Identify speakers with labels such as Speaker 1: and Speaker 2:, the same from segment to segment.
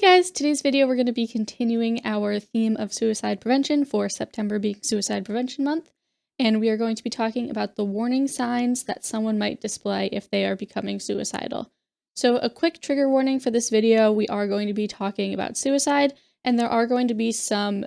Speaker 1: Guys, today's video we're going to be continuing our theme of suicide prevention for September being Suicide Prevention Month, and we are going to be talking about the warning signs that someone might display if they are becoming suicidal. So a quick trigger warning for this video, we are going to be talking about suicide, and there are going to be some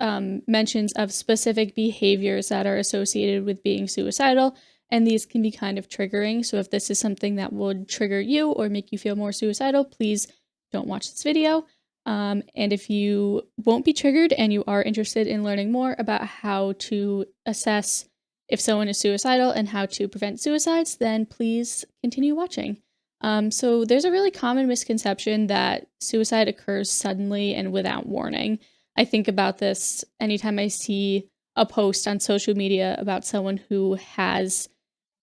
Speaker 1: mentions of specific behaviors that are associated with being suicidal, and these can be kind of triggering. So if this is something that would trigger you or make you feel more suicidal, please don't watch this video. And if you won't be triggered and you are interested in learning more about how to assess if someone is suicidal and how to prevent suicides, then please continue watching. So there's a really common misconception that suicide occurs suddenly and without warning. I think about this anytime I see a post on social media about someone who has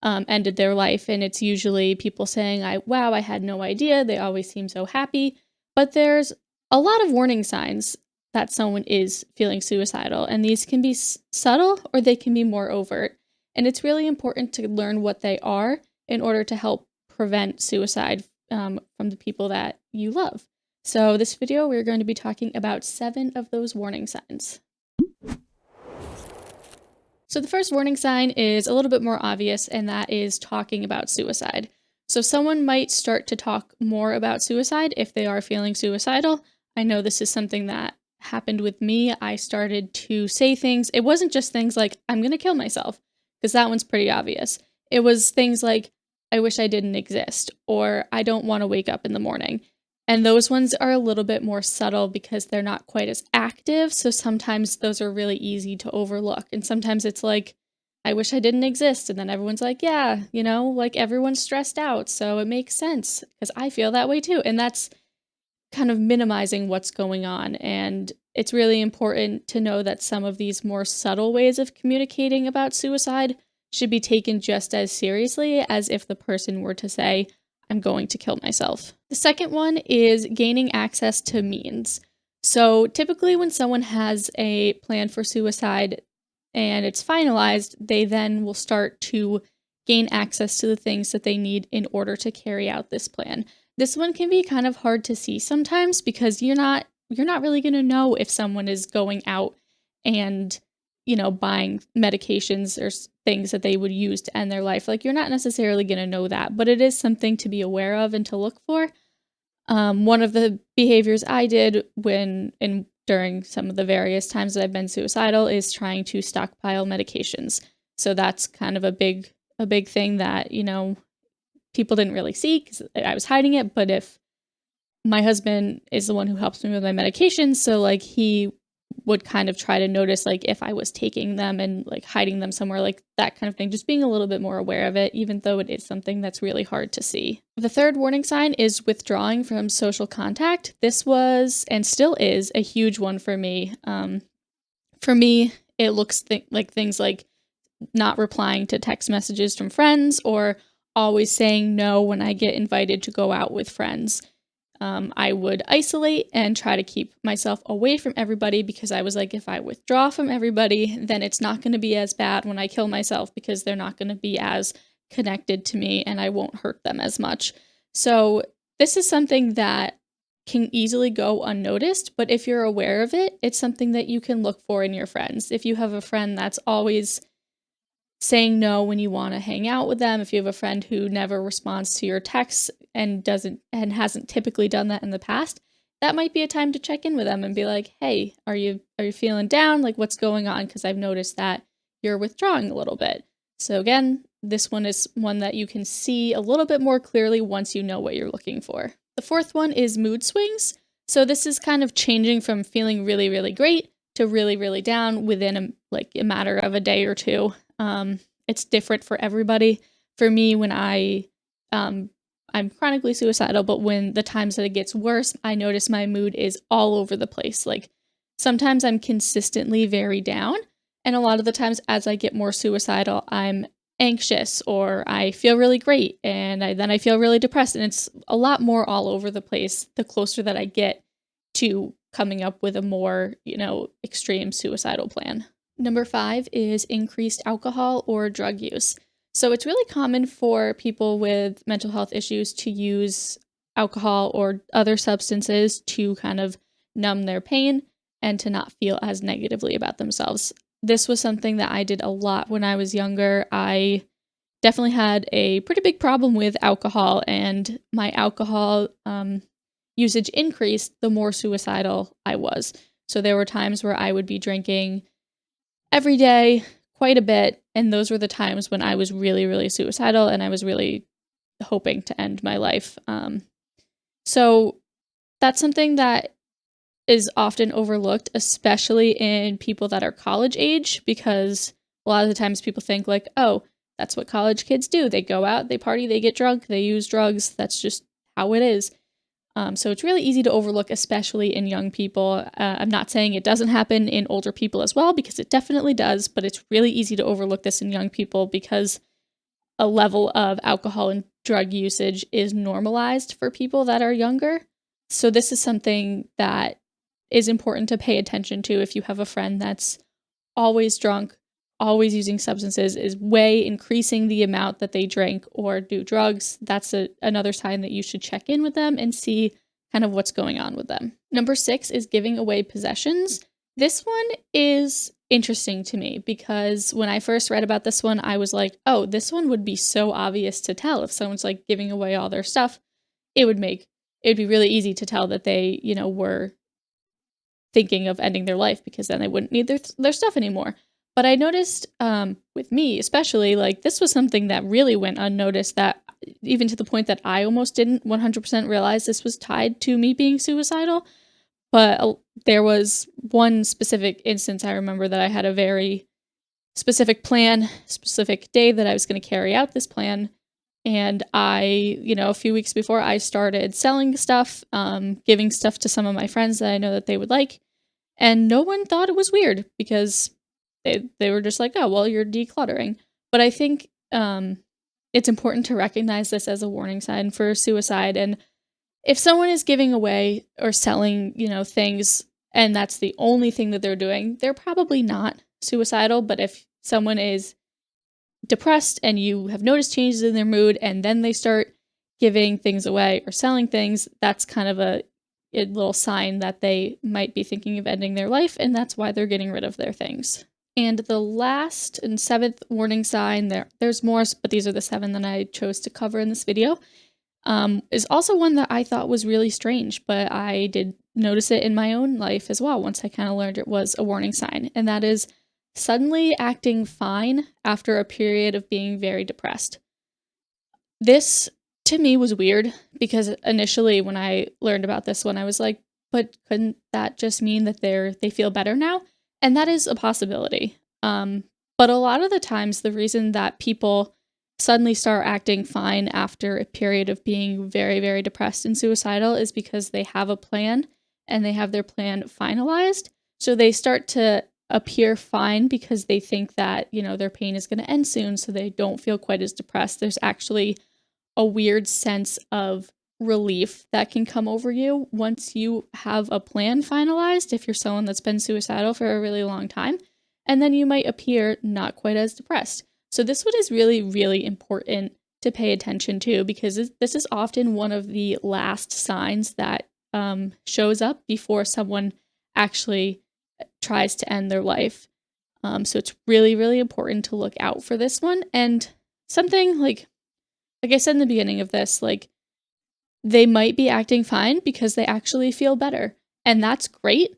Speaker 1: ended their life, and it's usually people saying, wow, I had no idea, they always seem so happy. But there's a lot of warning signs that someone is feeling suicidal, and these can be subtle or they can be more overt. And it's really important to learn what they are in order to help prevent suicide from the people that you love. So this video, we're going to be talking about 7 of those warning signs. So the first warning sign is a little bit more obvious, and that is talking about suicide. So someone might start to talk more about suicide if they are feeling suicidal. I know this is something that happened with me. I started to say things. It wasn't just things like, I'm going to kill myself, because that one's pretty obvious. It was things like, I wish I didn't exist, or I don't want to wake up in the morning. And those ones are a little bit more subtle because they're not quite as active. So sometimes those are really easy to overlook. And sometimes it's like, I wish I didn't exist. And then everyone's like, yeah, like everyone's stressed out. So it makes sense because I feel that way too. And that's kind of minimizing what's going on. And it's really important to know that some of these more subtle ways of communicating about suicide should be taken just as seriously as if the person were to say, I'm going to kill myself. The second one is gaining access to means. So typically when someone has a plan for suicide and it's finalized, they then will start to gain access to the things that they need in order to carry out this plan. This one can be kind of hard to see sometimes because you're not really going to know if someone is going out and buying medications or things that they would use to end their life. Like, you're not necessarily going to know that, but it is something to be aware of and to look for. One of the behaviors I did during some of the various times that I've been suicidal is trying to stockpile medications. So that's kind of a big thing that, people didn't really see because I was hiding it. But if my husband is the one who helps me with my medications, so like he would kind of try to notice like if I was taking them and like hiding them somewhere, like that kind of thing, just being a little bit more aware of it, even though it is something that's really hard to see. The third warning sign is withdrawing from social contact. This was and still is a huge one for me. For me, it looks like things like not replying to text messages from friends or always saying no when I get invited to go out with friends. I would isolate and try to keep myself away from everybody because I was like, if I withdraw from everybody, then it's not going to be as bad when I kill myself because they're not going to be as connected to me and I won't hurt them as much. So this is something that can easily go unnoticed, but if you're aware of it, it's something that you can look for in your friends. If you have a friend that's always saying no when you want to hang out with them, if you have a friend who never responds to your texts and hasn't typically done that in the past, that might be a time to check in with them and be like, hey, are you feeling down? Like, what's going on? Because I've noticed that you're withdrawing a little bit. So again, this one is one that you can see a little bit more clearly once you know what you're looking for. The fourth one is mood swings. So this is kind of changing from feeling really, really great to really, really down within a matter of a day or two. It's different for everybody. For me, when I'm chronically suicidal, but when the times that it gets worse, I notice my mood is all over the place. Like, sometimes I'm consistently very down, and a lot of the times as I get more suicidal, I'm anxious or I feel really great, and then I feel really depressed, and it's a lot more all over the place the closer that I get to coming up with a more, extreme suicidal plan. Number 5 is increased alcohol or drug use. So it's really common for people with mental health issues to use alcohol or other substances to kind of numb their pain and to not feel as negatively about themselves. This was something that I did a lot when I was younger. I definitely had a pretty big problem with alcohol, and my alcohol usage increased the more suicidal I was. So there were times where I would be drinking every day, quite a bit, and those were the times when I was really, really suicidal and I was really hoping to end my life. So that's something that is often overlooked, especially in people that are college age, because a lot of the times people think like, oh, that's what college kids do. They go out, they party, they get drunk, they use drugs. That's just how it is. So it's really easy to overlook, especially in young people. I'm not saying it doesn't happen in older people as well, because it definitely does, but it's really easy to overlook this in young people because a level of alcohol and drug usage is normalized for people that are younger. So this is something that is important to pay attention to. If you have a friend that's always drunk, always using substances, is way increasing the amount that they drink or do drugs, that's another sign that you should check in with them and see kind of what's going on with them. Number 6 is giving away possessions. This one is interesting to me because when I first read about this one, I was like, oh, this one would be so obvious to tell. If someone's like giving away all their stuff, it'd be really easy to tell that they, were thinking of ending their life, because then they wouldn't need their stuff anymore. But I noticed with me especially, like, this was something that really went unnoticed, that even to the point that I almost didn't 100% realize this was tied to me being suicidal. But there was one specific instance I remember that I had a very specific plan, specific day that I was going to carry out this plan. And I, a few weeks before, I started selling stuff, giving stuff to some of my friends that I know that they would like. And no one thought it was weird because they were just like, oh, well, you're decluttering. But I think it's important to recognize this as a warning sign for suicide. And if someone is giving away or selling, things, and that's the only thing that they're doing, they're probably not suicidal. But if someone is depressed and you have noticed changes in their mood and then they start giving things away or selling things, that's kind of a little sign that they might be thinking of ending their life, and that's why they're getting rid of their things. And the last and 7th warning sign, there's more, but these are the 7 that I chose to cover in this video, is also one that I thought was really strange, but I did notice it in my own life as well once I kind of learned it was a warning sign, and that is suddenly acting fine after a period of being very depressed. This, to me, was weird because initially when I learned about this one, I was like, but couldn't that just mean that they feel better now? And that is a possibility. But a lot of the times, the reason that people suddenly start acting fine after a period of being very, very depressed and suicidal is because they have a plan and they have their plan finalized. So they start to appear fine because they think that, their pain is going to end soon, so they don't feel quite as depressed. There's actually a weird sense of relief that can come over you once you have a plan finalized, if you're someone that's been suicidal for a really long time, and then you might appear not quite as depressed. So this one is really, really important to pay attention to, because this is often one of the last signs that shows up before someone actually tries to end their life. So it's really, really important to look out for this one. And something like I said in the beginning of this, like, they might be acting fine because they actually feel better. And that's great.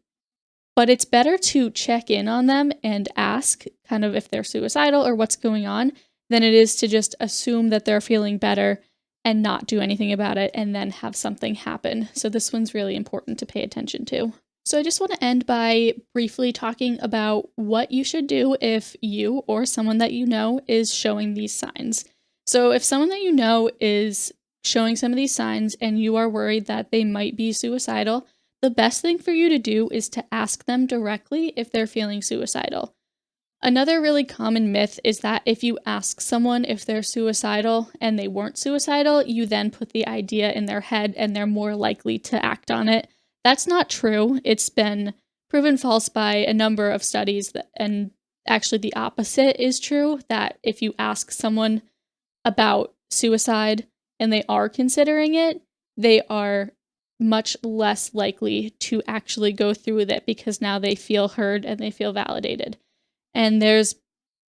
Speaker 1: But it's better to check in on them and ask kind of if they're suicidal or what's going on than it is to just assume that they're feeling better and not do anything about it and then have something happen. So this one's really important to pay attention to. So I just want to end by briefly talking about what you should do if you or someone that you know is showing these signs. So if someone that you know is showing some of these signs and you are worried that they might be suicidal, the best thing for you to do is to ask them directly if they're feeling suicidal. Another really common myth is that if you ask someone if they're suicidal and they weren't suicidal, you then put the idea in their head and they're more likely to act on it. That's not true. It's been proven false by a number of studies, and actually the opposite is true, that if you ask someone about suicide and they are considering it, they are much less likely to actually go through with it because now they feel heard and they feel validated. And there's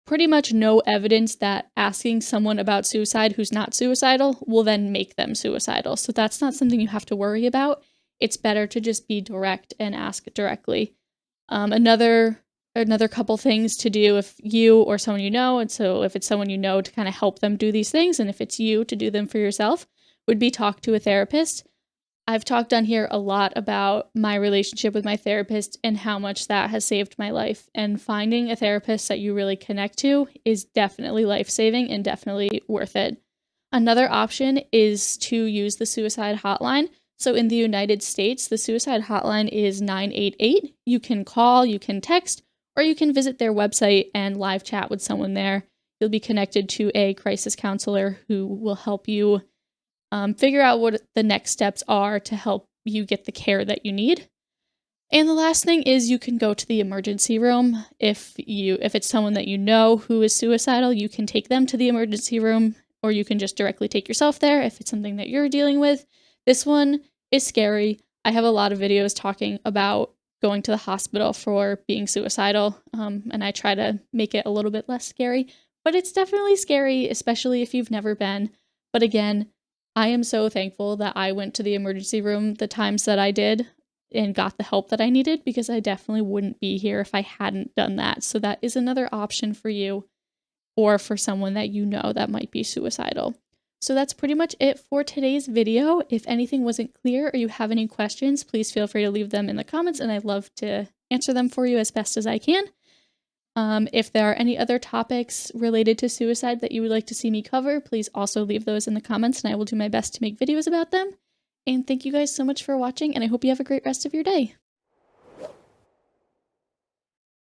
Speaker 1: pretty much no evidence that asking someone about suicide who's not suicidal will then make them suicidal. So that's not something you have to worry about. It's better to just be direct and ask directly. Another couple things to do if you or someone you know, and so if it's someone you know, to kind of help them do these things, and if it's you, to do them for yourself, would be talk to a therapist. I've talked on here a lot about my relationship with my therapist and how much that has saved my life. And finding a therapist that you really connect to is definitely life-saving and definitely worth it. Another option is to use the suicide hotline. So in the United States, the suicide hotline is 988. You can call, you can text, or you can visit their website and live chat with someone there. You'll be connected to a crisis counselor who will help you figure out what the next steps are to help you get the care that you need. And the last thing is you can go to the emergency room. If it's someone that you know who is suicidal, you can take them to the emergency room, or you can just directly take yourself there if it's something that you're dealing with. This one is scary. I have a lot of videos talking about going to the hospital for being suicidal, and I try to make it a little bit less scary, but it's definitely scary, especially if you've never been. But again, I am so thankful that I went to the emergency room the times that I did and got the help that I needed, because I definitely wouldn't be here if I hadn't done that. So that is another option for you or for someone that you know that might be suicidal. So that's pretty much it for today's video. If anything wasn't clear or you have any questions, please feel free to leave them in the comments, and I'd love to answer them for you as best as I can. If there are any other topics related to suicide that you would like to see me cover, please also leave those in the comments, and I will do my best to make videos about them. And thank you guys so much for watching, and I hope you have a great rest of your day.